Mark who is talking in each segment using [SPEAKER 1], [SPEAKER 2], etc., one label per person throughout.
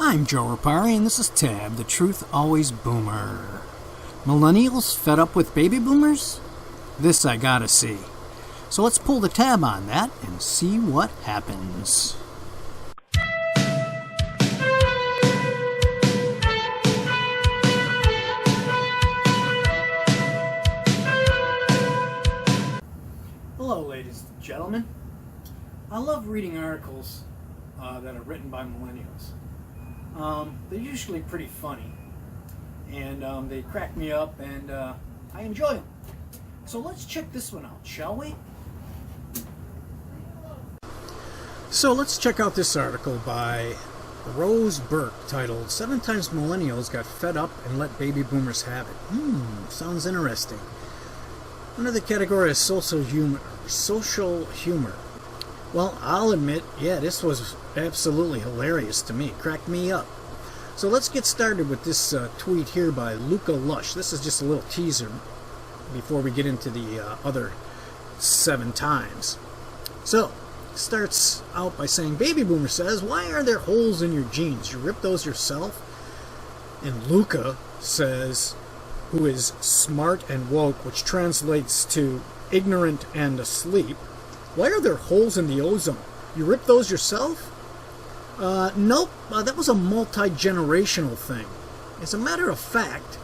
[SPEAKER 1] I'm Joe Rapari, and this is Tab, the Truth Always Boomer. Millennials fed up with baby boomers? This I gotta see. So let's pull the tab on that and see what happens. Hello, ladies and gentlemen. I love reading articles that are written by millennials. They're usually pretty funny, and they crack me up, and I enjoy them. So let's check this one out, shall we? So let's check out this article by Rose Burke titled 7 Times Millennials Got Fed Up and Let Baby Boomers Have It. Sounds interesting. Under the category of social humor. Well, I'll admit, yeah, this was absolutely hilarious to me. It cracked me up. So let's get started with this tweet here by Luca Lush. This is just a little teaser before we get into the other 7 times. So, it starts out by saying, Baby Boomer says, why are there holes in your jeans? You rip those yourself? And Luca says, who is smart and woke, which translates to ignorant and asleep, why are there holes in the ozone? You rip those yourself? Nope, that was a multi-generational thing. As a matter of fact,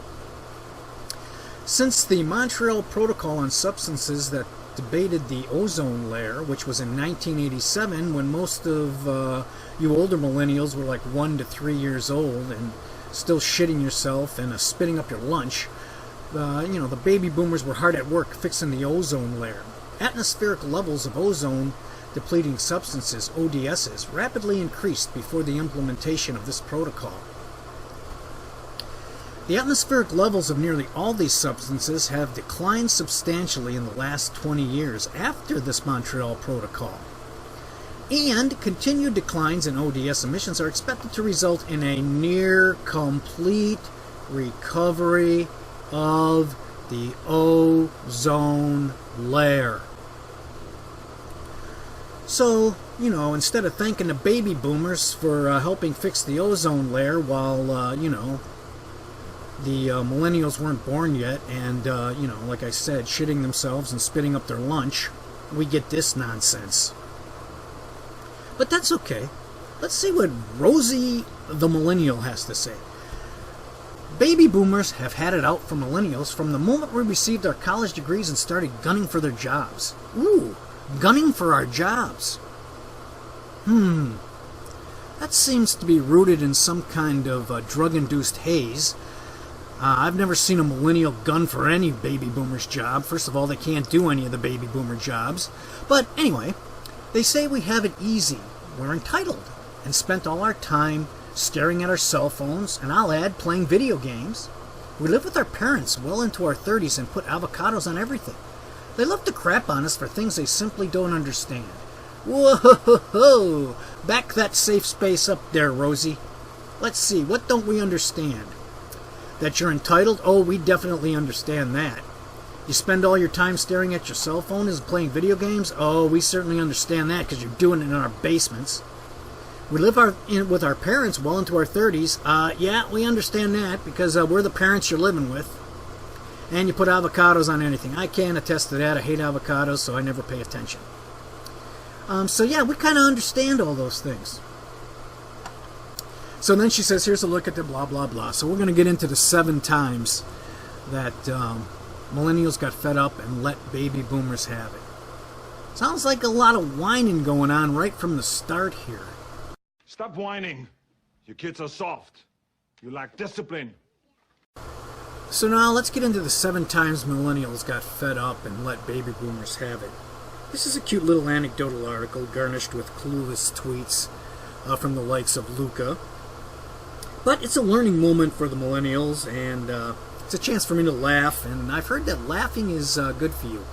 [SPEAKER 1] since the Montreal Protocol on Substances that debated the ozone layer, which was in 1987 when most of you older millennials were like 1 to 3 years old and still shitting yourself and spitting up your lunch, the baby boomers were hard at work fixing the ozone layer. Atmospheric levels of ozone depleting substances, ODSs, rapidly increased before the implementation of this protocol. The atmospheric levels of nearly all these substances have declined substantially in the last 20 years after this Montreal Protocol. And continued declines in ODS emissions are expected to result in a near complete recovery of the ozone layer. So, instead of thanking the baby boomers for helping fix the ozone layer while, the millennials weren't born yet and, like I said, shitting themselves and spitting up their lunch, we get this nonsense. But that's okay. Let's see what Rosie the Millennial has to say. Baby boomers have had it out for millennials from the moment we received our college degrees and started gunning for their jobs. Ooh, gunning for our jobs. That seems to be rooted in some kind of drug-induced haze. I've never seen a millennial gun for any baby boomer's job. First of all, they can't do any of the baby boomer jobs. But anyway, they say we have it easy. We're entitled and spent all our time staring at our cell phones, and I'll add, playing video games. We live with our parents well into our 30s and put avocados on everything. They love to crap on us for things they simply don't understand. Whoa! Back that safe space up there, Rosie. Let's see, what don't we understand? That you're entitled? Oh, we definitely understand that. You spend all your time staring at your cell phone and playing video games? Oh, we certainly understand that because you're doing it in our basements. We live with our parents well into our 30s. Yeah, we understand that because we're the parents you're living with. And you put avocados on anything. I can attest to that. I hate avocados, so I never pay attention. So yeah, we kind of understand all those things. So then she says, here's a look at the blah, blah, blah. So we're going to get into the 7 times that millennials got fed up and let baby boomers have it. Sounds like a lot of whining going on right from the start here.
[SPEAKER 2] Stop whining. Your kids are soft. You lack discipline.
[SPEAKER 1] So now let's get into the 7 times millennials got fed up and let baby boomers have it. This is a cute little anecdotal article garnished with clueless tweets from the likes of Luca. But it's a learning moment for the millennials, and it's a chance for me to laugh, and I've heard that laughing is good for you.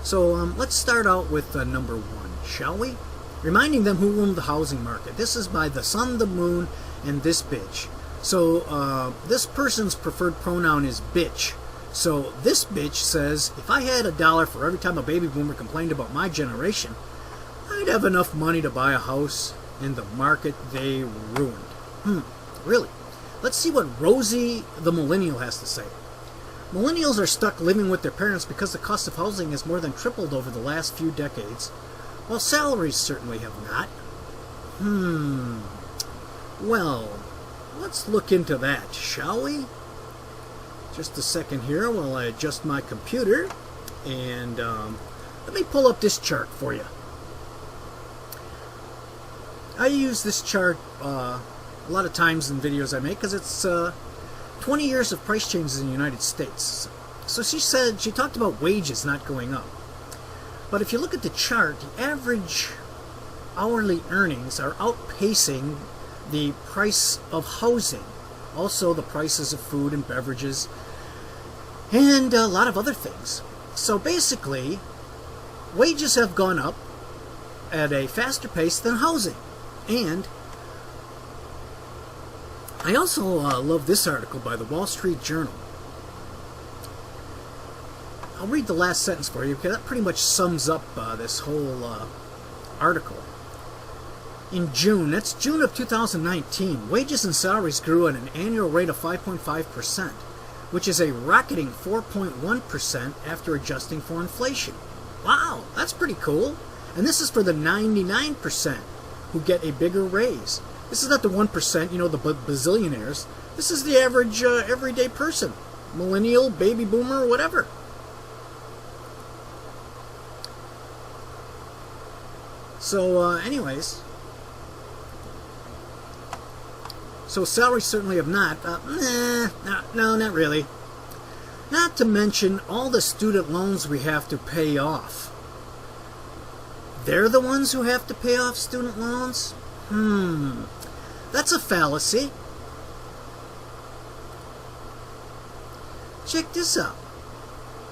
[SPEAKER 1] So let's start out with number 1, shall we? Reminding them who ruled the housing market. This is by The Sun, the Moon, and This Bitch. So this person's preferred pronoun is bitch. So this bitch says, if I had $1 for every time a baby boomer complained about my generation, I'd have enough money to buy a house in the market they ruined. really. Let's see what Rosie the Millennial has to say. Millennials are stuck living with their parents because the cost of housing has more than tripled over the last few decades, while salaries certainly have not. Well, let's look into that, shall we? Just a second here while I adjust my computer, and let me pull up this chart for you. I use this chart a lot of times in videos I make because it's 20 years of price changes in the United States. So she talked about wages not going up. But if you look at the chart, the average hourly earnings are outpacing the price of housing, also the prices of food and beverages, and a lot of other things. So basically, wages have gone up at a faster pace than housing. And I also love this article by the Wall Street Journal. I'll read the last sentence for you because that pretty much sums up this whole article. In June, that's June of 2019, wages and salaries grew at an annual rate of 5.5%, which is a rocketing 4.1% after adjusting for inflation. Wow, that's pretty cool. And this is for the 99% who get a bigger raise. This is not the 1%, the bazillionaires. This is the average everyday person. Millennial, baby boomer, whatever. So, anyways. So salaries certainly have not. No, not really. Not to mention all the student loans we have to pay off. They're the ones who have to pay off student loans? That's a fallacy. Check this out.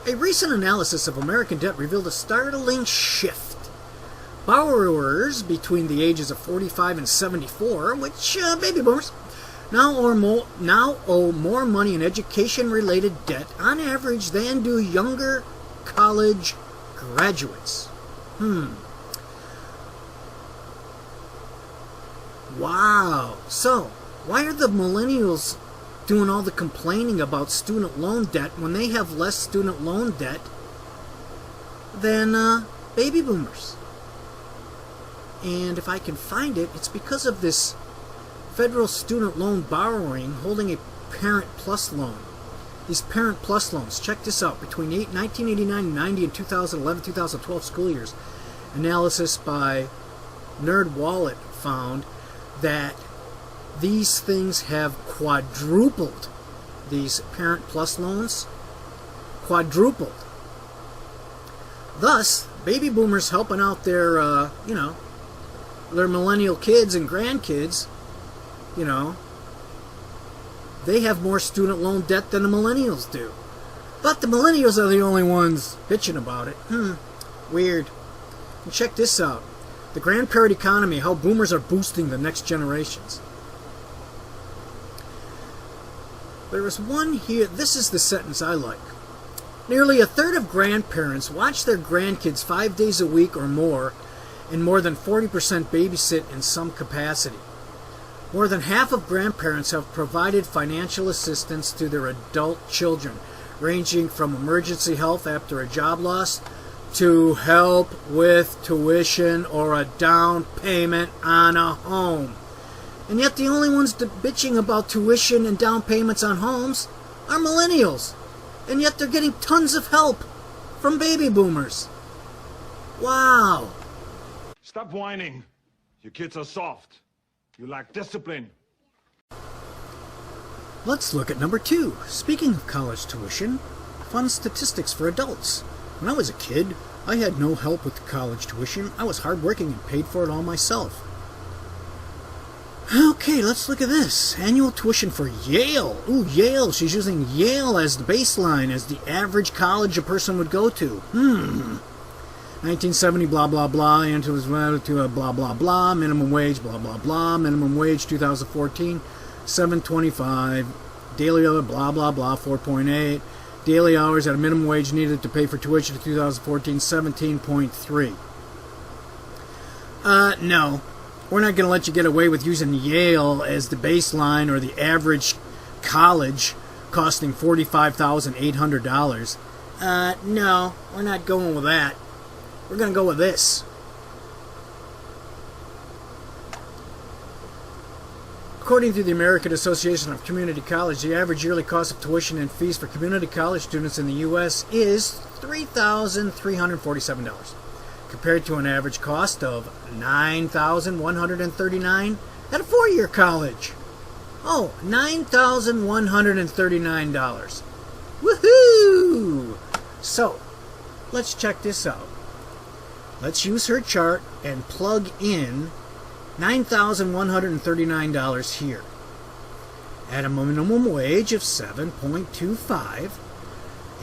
[SPEAKER 1] A recent analysis of American debt revealed a startling shift. Borrowers between the ages of 45 and 74, which baby boomers, now owe more money in education-related debt on average than do younger college graduates. Wow. So, why are the millennials doing all the complaining about student loan debt when they have less student loan debt than baby boomers? And if I can find it, it's because of this federal student loan borrowing holding a Parent Plus loan. These Parent Plus loans, check this out, between 1989 and 90 and 2011-2012 school years, analysis by NerdWallet found that these things have quadrupled. These Parent Plus loans, quadrupled. Thus, baby boomers helping out their, their millennial kids and grandkids, they have more student loan debt than the millennials do. But the millennials are the only ones bitching about it. Weird. And check this out. The grandparent economy, how boomers are boosting the next generations. There is one here, this is the sentence I like. Nearly a third of grandparents watch their grandkids 5 days a week or more, and more than 40% babysit in some capacity. More than half of grandparents have provided financial assistance to their adult children, ranging from emergency help after a job loss to help with tuition or a down payment on a home. And yet the only ones bitching about tuition and down payments on homes are millennials. And yet they're getting tons of help from baby boomers. Wow.
[SPEAKER 2] Stop whining. Your kids are soft. You lack discipline.
[SPEAKER 1] Let's look at number 2. Speaking of college tuition, fun statistics for adults. When I was a kid, I had no help with college tuition. I was hardworking and paid for it all myself. Okay, let's look at this. Annual tuition for Yale. Ooh, Yale. She's using Yale as the baseline, as the average college a person would go to. 1970, blah, blah, blah, into to a blah, blah, blah, minimum wage, blah, blah, blah, minimum wage, 2014, $7.25, daily hour, blah, blah, blah, 4.8, daily hours at a minimum wage needed to pay for tuition in 2014, 17.3. No. We're not going to let you get away with using Yale as the baseline or the average college costing $45,800. No, we're not going with that. We're going to go with this. According to the American Association of Community College, the average yearly cost of tuition and fees for community college students in the U.S. is $3,347, compared to an average cost of $9,139 at a four-year college. Oh, $9,139. Woohoo! So, let's check this out. Let's use her chart and plug in $9,139 here. At a minimum wage of $7.25,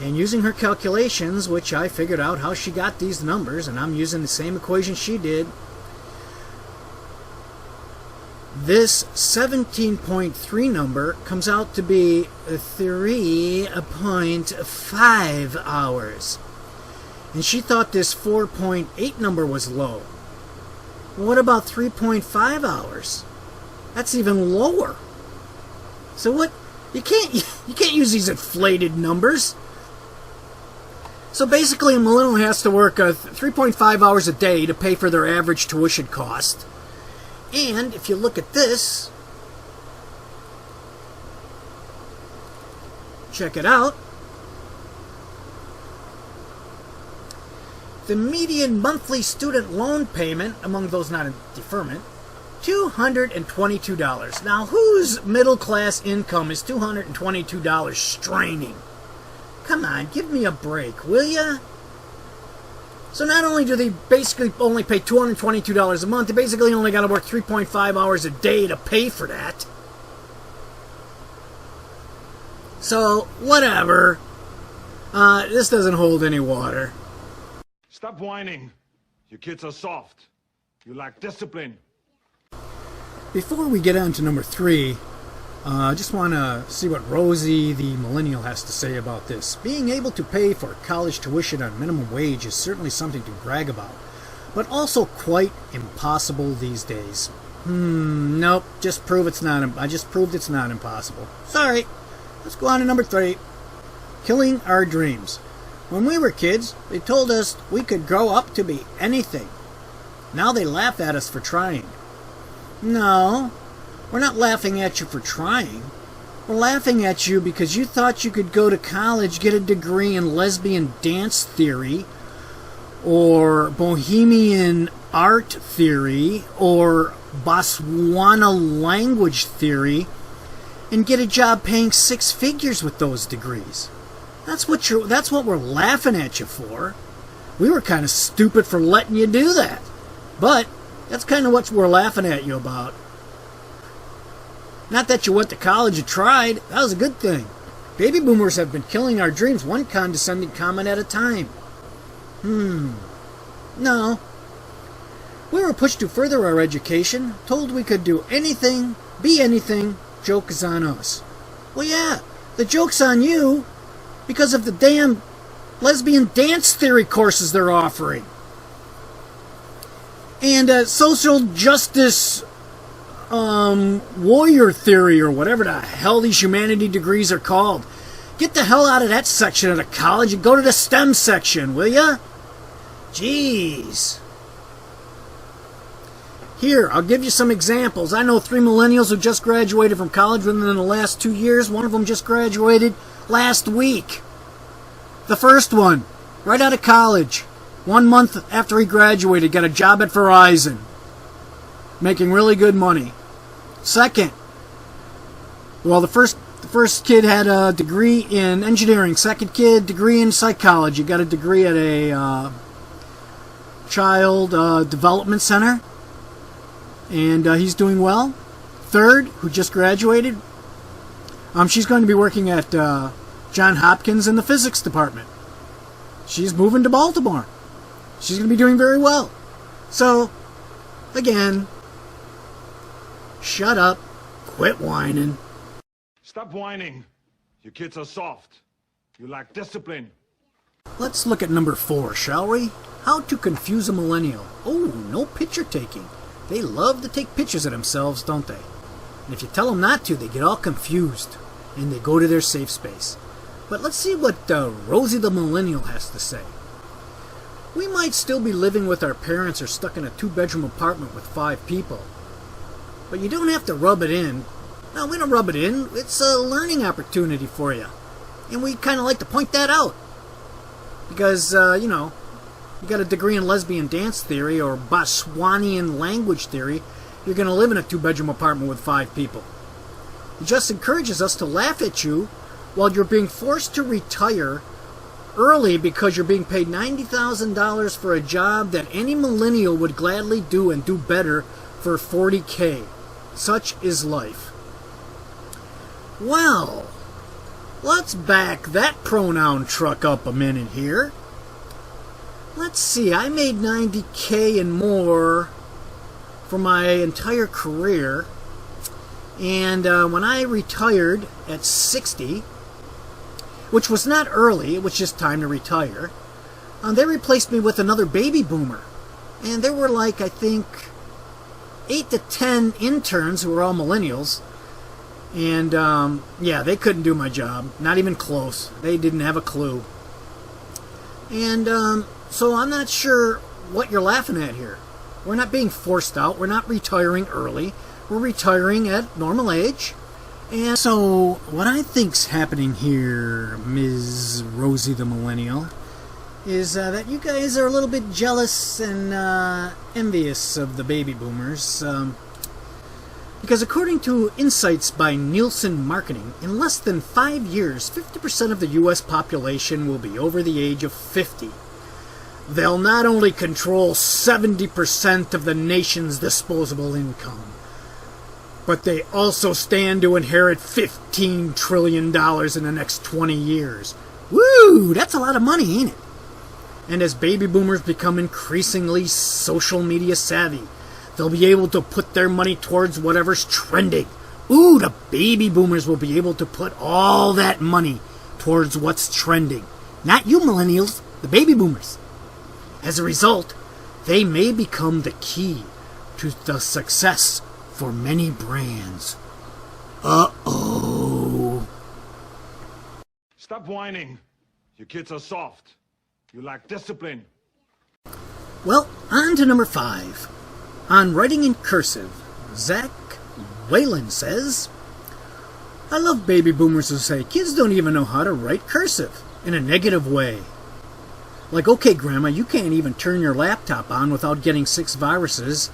[SPEAKER 1] and using her calculations, which I figured out how she got these numbers, and I'm using the same equation she did, this 17.3 number comes out to be 3.5 hours. And she thought this 4.8 number was low. What about 3.5 hours? That's even lower. So what? You can't use these inflated numbers. So basically, a millennial has to work 3.5 hours a day to pay for their average tuition cost. And if you look at this, check it out. The median monthly student loan payment, among those not in deferment, $222. Now, whose middle class income is $222 straining? Come on, give me a break, will ya? So not only do they basically only pay $222 a month, they basically only got to work 3.5 hours a day to pay for that. So, whatever. This doesn't hold any water.
[SPEAKER 2] Stop whining. You kids are soft. You lack discipline.
[SPEAKER 1] Before we get on to number 3, I just want to see what Rosie, the millennial, has to say about this. Being able to pay for college tuition on minimum wage is certainly something to brag about, but also quite impossible these days. Nope, I just proved it's not impossible. Sorry. Let's go on to number 3. Killing our dreams. When we were kids, they told us we could grow up to be anything. Now they laugh at us for trying. No, we're not laughing at you for trying. We're laughing at you because you thought you could go to college, get a degree in lesbian dance theory, or Bohemian art theory, or Botswana language theory, and get a job paying 6 figures with those degrees. That's what we're laughing at you for. We were kind of stupid for letting you do that. But that's kind of what we're laughing at you about. Not that you went to college and tried. That was a good thing. Baby boomers have been killing our dreams one condescending comment at a time. No. We were pushed to further our education, told we could do anything, be anything. Joke is on us. Well, yeah, the joke's on you because of the damn lesbian dance theory courses they're offering. And social justice warrior theory, or whatever the hell these humanity degrees are called. Get the hell out of that section of the college and go to the STEM section, will ya? Jeez. Here, I'll give you some examples. I know 3 millennials who just graduated from college within the last 2 years. One of them just graduated last week. The first one, right out of college, 1 month after he graduated, got a job at Verizon, making really good money. Second, well, the first kid had a degree in engineering. Second kid, degree in psychology. Got a degree at a child development center, and he's doing well. Third, who just graduated, she's going to be working at John Hopkins in the physics department. She's moving to Baltimore. She's going to be doing very well. So, again, shut up, quit whining.
[SPEAKER 2] Stop whining. You kids are soft. You lack discipline.
[SPEAKER 1] Let's look at number 4, shall we? How to confuse a millennial. Oh, no picture taking. They love to take pictures of themselves, don't they? And if you tell them not to, they get all confused and they go to their safe space. But let's see what Rosie the Millennial has to say. We might still be living with our parents or stuck in a 2-bedroom apartment with 5 people. But you don't have to rub it in. No, we don't rub it in. It's a learning opportunity for you. And we kind of like to point that out. Because, you got a degree in lesbian dance theory or Botswanian language theory, you're going to live in a 2-bedroom apartment with 5 people. It just encourages us to laugh at you while you're being forced to retire early because you're being paid $90,000 for a job that any millennial would gladly do and do better for $40K. Such is life. Well, let's back that pronoun truck up a minute here. Let's see, I made $90K and more for my entire career. And when I retired at 60, which was not early, it was just time to retire, they replaced me with another baby boomer. And there were like, I think, 8 to 10 interns who were all millennials. And, yeah, they couldn't do my job. Not even close. They didn't have a clue. And, so I'm not sure what you're laughing at here. We're not being forced out. We're not retiring early. We're retiring at normal age. And so what I think's happening here, Ms. Rosie the Millennial, is that you guys are a little bit jealous and envious of the baby boomers. Because according to insights by Nielsen Marketing, in less than 5 years, 50% of the U.S. population will be over the age of 50. They'll not only control 70% of the nation's disposable income, but they also stand to inherit $15 trillion in the next 20 years. Woo! That's a lot of money, ain't it? And as baby boomers become increasingly social media savvy, they'll be able to put their money towards whatever's trending. Ooh, the baby boomers will be able to put all that money towards what's trending. Not you millennials, the baby boomers. As a result, they may become the key to the success for many brands. Uh-oh.
[SPEAKER 2] Stop whining. Your kids are soft. You lack discipline.
[SPEAKER 1] Well, on to number 5. On writing in cursive, Zach Whalen says, I love baby boomers who say kids don't even know how to write cursive in a negative way. Like, okay, Grandma, you can't even turn your laptop on without getting 6 viruses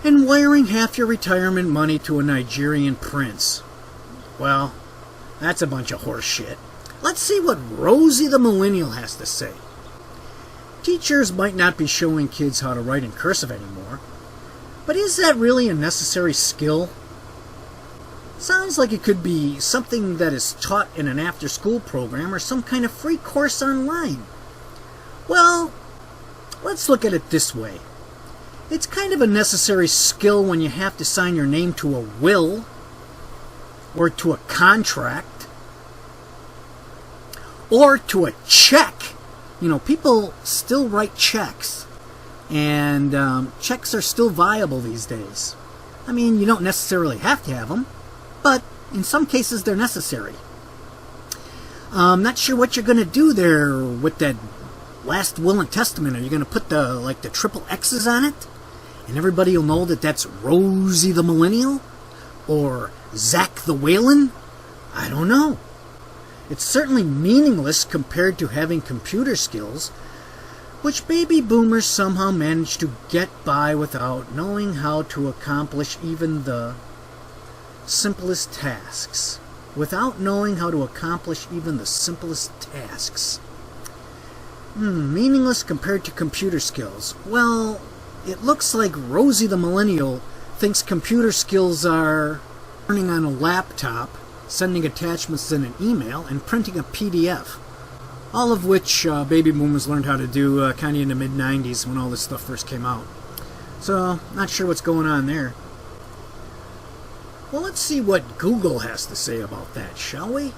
[SPEAKER 1] and wiring half your retirement money to a Nigerian prince. Well, that's a bunch of horse shit. Let's see what Rosie the Millennial has to say. Teachers might not be showing kids how to write in cursive anymore, but is that really a necessary skill? Sounds like it could be something that is taught in an after-school program or some kind of free course online. Well, let's look at it this way. It's kind of a necessary skill when you have to sign your name to a will or to a contract or to a check. You know, people still write checks, and checks are still viable these days. I mean, you don't necessarily have to have them, but in some cases they're necessary. I'm not sure what you're going to do there with that last will and testament. Are you going to put the triple X's on it? And everybody will know that that's Rosie the Millennial? Or Zach the Whalen? I don't know. It's certainly meaningless compared to having computer skills, which baby boomers somehow manage to get by without knowing how to accomplish even the simplest tasks. Without knowing how to accomplish even the simplest tasks. Meaningless compared to computer skills. Well, it looks like Rosie the Millennial thinks computer skills are turning on a laptop, sending attachments in an email, and printing a PDF. All of which baby boomers learned how to do kind of in the mid-90s when all this stuff first came out. So, not sure what's going on there. Well, let's see what Google has to say about that, shall we?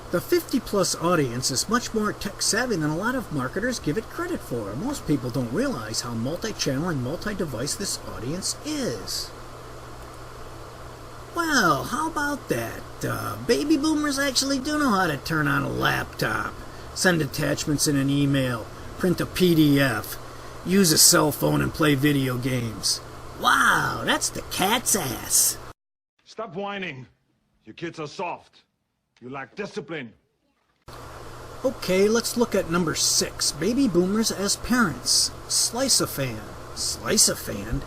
[SPEAKER 1] The 50-plus audience is much more tech-savvy than a lot of marketers give it credit for. Most people don't realize how multi-channel and multi-device this audience is. Well, how about that? Baby boomers actually do know how to turn on a laptop, send attachments in an email, print a PDF, use a cell phone and play video games. Wow, that's the cat's ass.
[SPEAKER 2] Stop whining. Your kids are soft. You lack discipline.
[SPEAKER 1] Okay, let's look at number 6. Baby boomers as parents. Slice-a-fan. Slice-a-fan?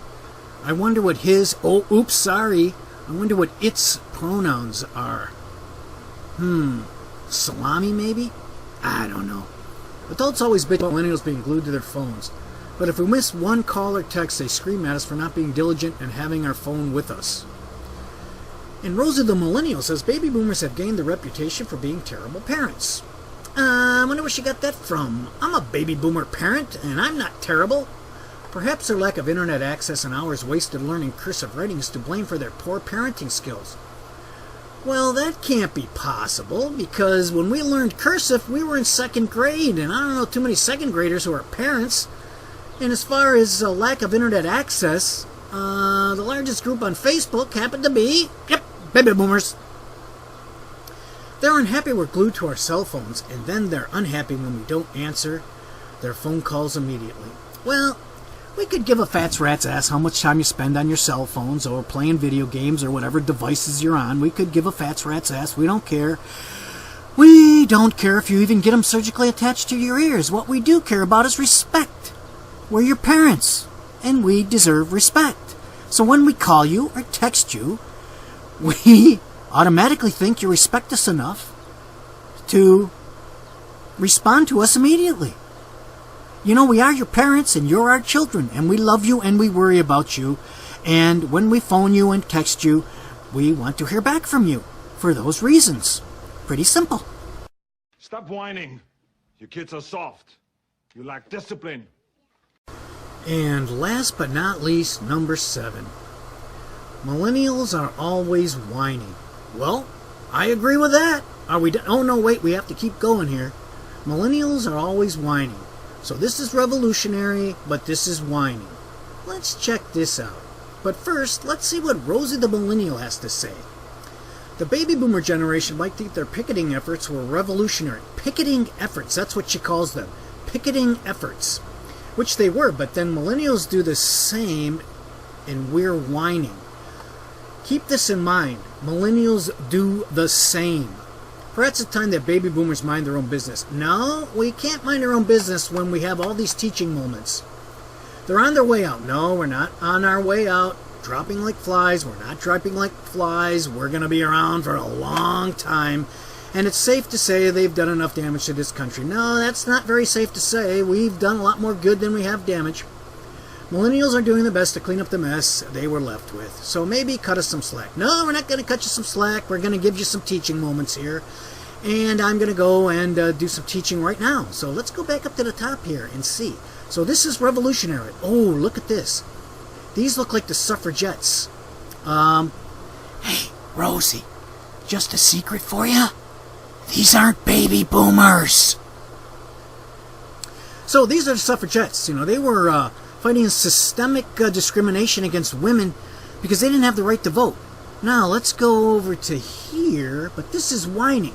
[SPEAKER 1] I wonder what his... Oh, oops, sorry. I wonder what its pronouns are. Salami, maybe? I don't know. Adults always bitch about millennials being glued to their phones. But if we miss one call or text, they scream at us for not being diligent and having our phone with us. And Rosie the Millennial says baby boomers have gained the reputation for being terrible parents. I wonder where she got that from. I'm a baby boomer parent, and I'm not terrible. Perhaps their lack of internet access and hours wasted learning cursive writing is to blame for their poor parenting skills. Well, that can't be possible, because when we learned cursive, we were in 2nd grade, and I don't know too many 2nd graders who are parents. And as far as lack of internet access, the largest group on Facebook happened to be, baby boomers. They're unhappy we're glued to our cell phones, and then they're unhappy when we don't answer their phone calls immediately. Well, we could give a fat's rat's ass how much time you spend on your cell phones or playing video games or whatever devices you're on. We could give a fat's rat's ass. We don't care. We don't care if you even get them surgically attached to your ears. What we do care about is respect. We're your parents, and we deserve respect. So when we call you or text you, we automatically think you respect us enough to respond to us immediately. You know, we are your parents and you're our children, and we love you and we worry about you. And when we phone you and text you, we want to hear back from you for those reasons. Pretty simple.
[SPEAKER 2] Stop whining. Your kids are soft. You lack discipline.
[SPEAKER 1] And last but not least, number 7. Millennials are always whining. Well, I agree with that. Are we done? Oh, no, wait, we have to keep going here. Millennials are always whining. So this is revolutionary, but this is whining. Let's check this out. But first, let's see what Rosie the Millennial has to say. The baby boomer generation might think their picketing efforts were revolutionary. Picketing efforts, that's what she calls them. Picketing efforts. Which they were, but then millennials do the same, and we're whining. Keep this in mind. Millennials do the same. Perhaps it's time that baby boomers mind their own business. No, we can't mind our own business when we have all these teaching moments. They're on their way out. No, we're not on our way out. Dropping like flies. We're not dropping like flies. We're going to be around for a long time. And it's safe to say they've done enough damage to this country. No, that's not very safe to say. We've done a lot more good than we have damage. Millennials are doing the best to clean up the mess they were left with. So maybe cut us some slack. No, we're not going to cut you some slack. We're going to give you some teaching moments here. And I'm going to go and do some teaching right now. So let's go back up to the top here and see. So this is revolutionary. Oh, look at this. These look like the suffragettes. Hey, Rosie, just a secret for you. These aren't baby boomers. So these are the suffragettes. You know, they were fighting systemic discrimination against women because they didn't have the right to vote. Now let's go over to here, but this is whining.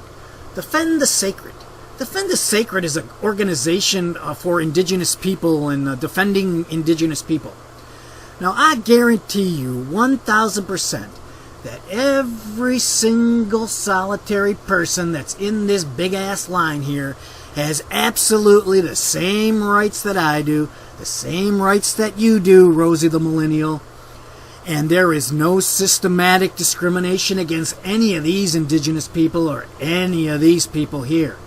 [SPEAKER 1] Defend the Sacred. Defend the Sacred is an organization for indigenous people and defending indigenous people. Now I guarantee you 1,000% that every single solitary person that's in this big-ass line here has absolutely the same rights that I do, the same rights that you do, Rosie the Millennial, and there is no systematic discrimination against any of these indigenous people or any of these people here.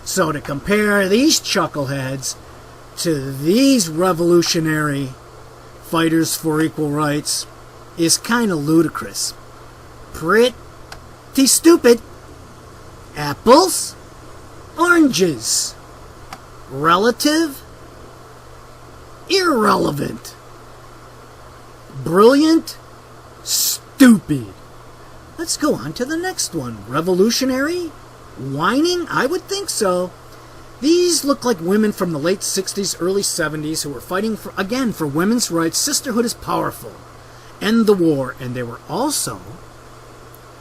[SPEAKER 1] So to compare these chuckleheads to these revolutionary fighters for equal rights is kind of ludicrous. Pretty stupid. Apples, oranges. Relative, irrelevant. Brilliant, stupid. Let's go on to the next one. Revolutionary, Whining? I would think so. These look like women from the late 60s, early 70s who were fighting, for women's rights. Sisterhood is powerful. End the war. And they were also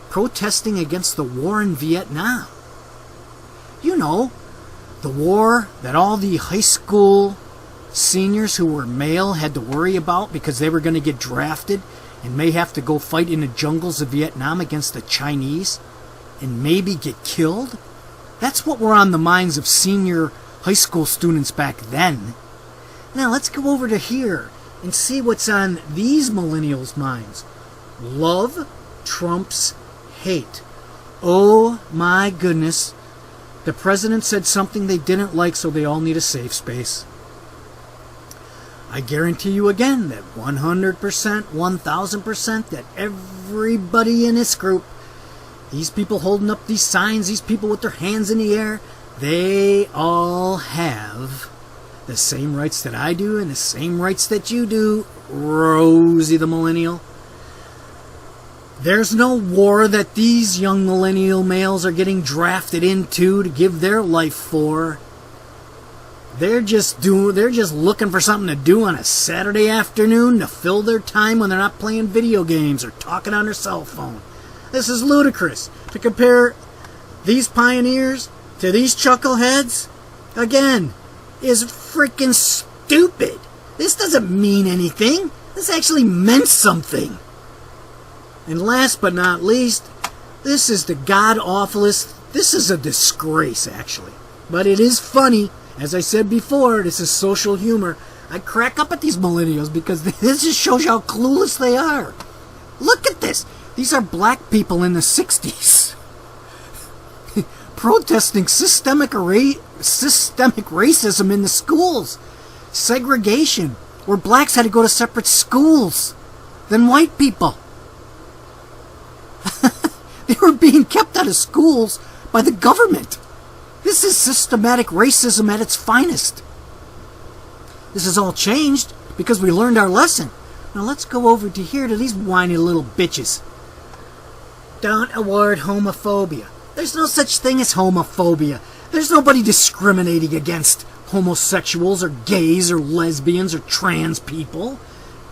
[SPEAKER 1] protesting against the war in Vietnam. You know, the war that all the high school seniors who were male had to worry about because they were going to get drafted and may have to go fight in the jungles of Vietnam against the Chinese and maybe get killed. That's what were on the minds of senior high school students back then. Now let's go over to here and see what's on these millennials' minds. Love trumps hate. Oh my goodness. The president said something they didn't like, so they all need a safe space. I guarantee you again that 100%, 1000%, that everybody in this group, these people holding up these signs, these people with their hands in the air, they all have the same rights that I do and the same rights that you do, Rosie the Millennial. There's no war that these young millennial males are getting drafted into to give their life for. They're just looking for something to do on a Saturday afternoon to fill their time when they're not playing video games or talking on their cell phone. This is ludicrous. To compare these pioneers to these chuckleheads, again, is freaking stupid. This doesn't mean anything. This actually meant something. And last but not least, this is the god-awfulest. This is a disgrace, actually. But it is funny. As I said before, this is social humor. I crack up at these millennials because this just shows you how clueless they are. Look at this. These are black people in the 60s protesting systemic racism in the schools. Segregation, where blacks had to go to separate schools than white people. They were being kept out of schools by the government. This is systematic racism at its finest. This has all changed because we learned our lesson. Now let's go over to here to these whiny little bitches. Don't award homophobia. There's no such thing as homophobia. There's nobody discriminating against homosexuals or gays or lesbians or trans people.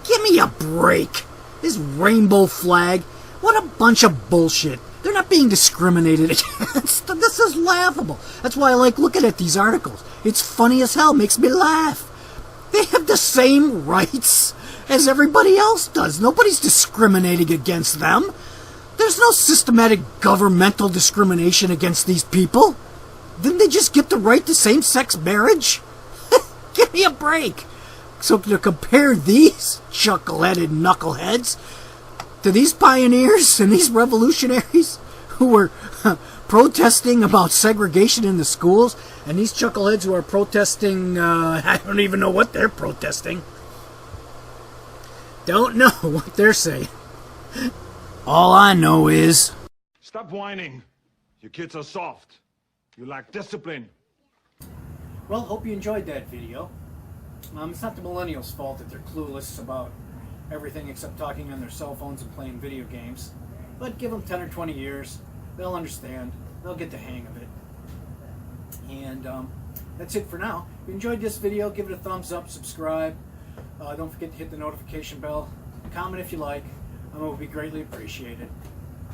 [SPEAKER 1] Give me a break. This rainbow flag, what a bunch of bullshit. They're not being discriminated against. This is laughable. That's why I like looking at these articles. It's funny as hell. Makes me laugh. They have the same rights as everybody else does. Nobody's discriminating against them. There's no systematic governmental discrimination against these people. Didn't they just get the right to same-sex marriage? Give me a break. So to compare these chuckle-headed knuckleheads to these pioneers and these revolutionaries who were protesting about segregation in the schools, and these chuckleheads who are protesting, I don't even know what they're protesting. Don't know what they're saying. All I know is...
[SPEAKER 2] Stop whining. You kids are soft. You lack discipline.
[SPEAKER 1] Well, hope you enjoyed that video. It's not the millennials' fault that they're clueless about everything except talking on their cell phones and playing video games. But give them 10 or 20 years. They'll understand. They'll get the hang of it. And that's it for now. If you enjoyed this video, give it a thumbs up, subscribe. Don't forget to hit the notification bell. Comment if you like. It would be greatly appreciated.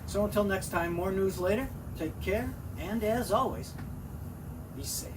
[SPEAKER 1] So until next time, more news later. Take care. And as always, be safe.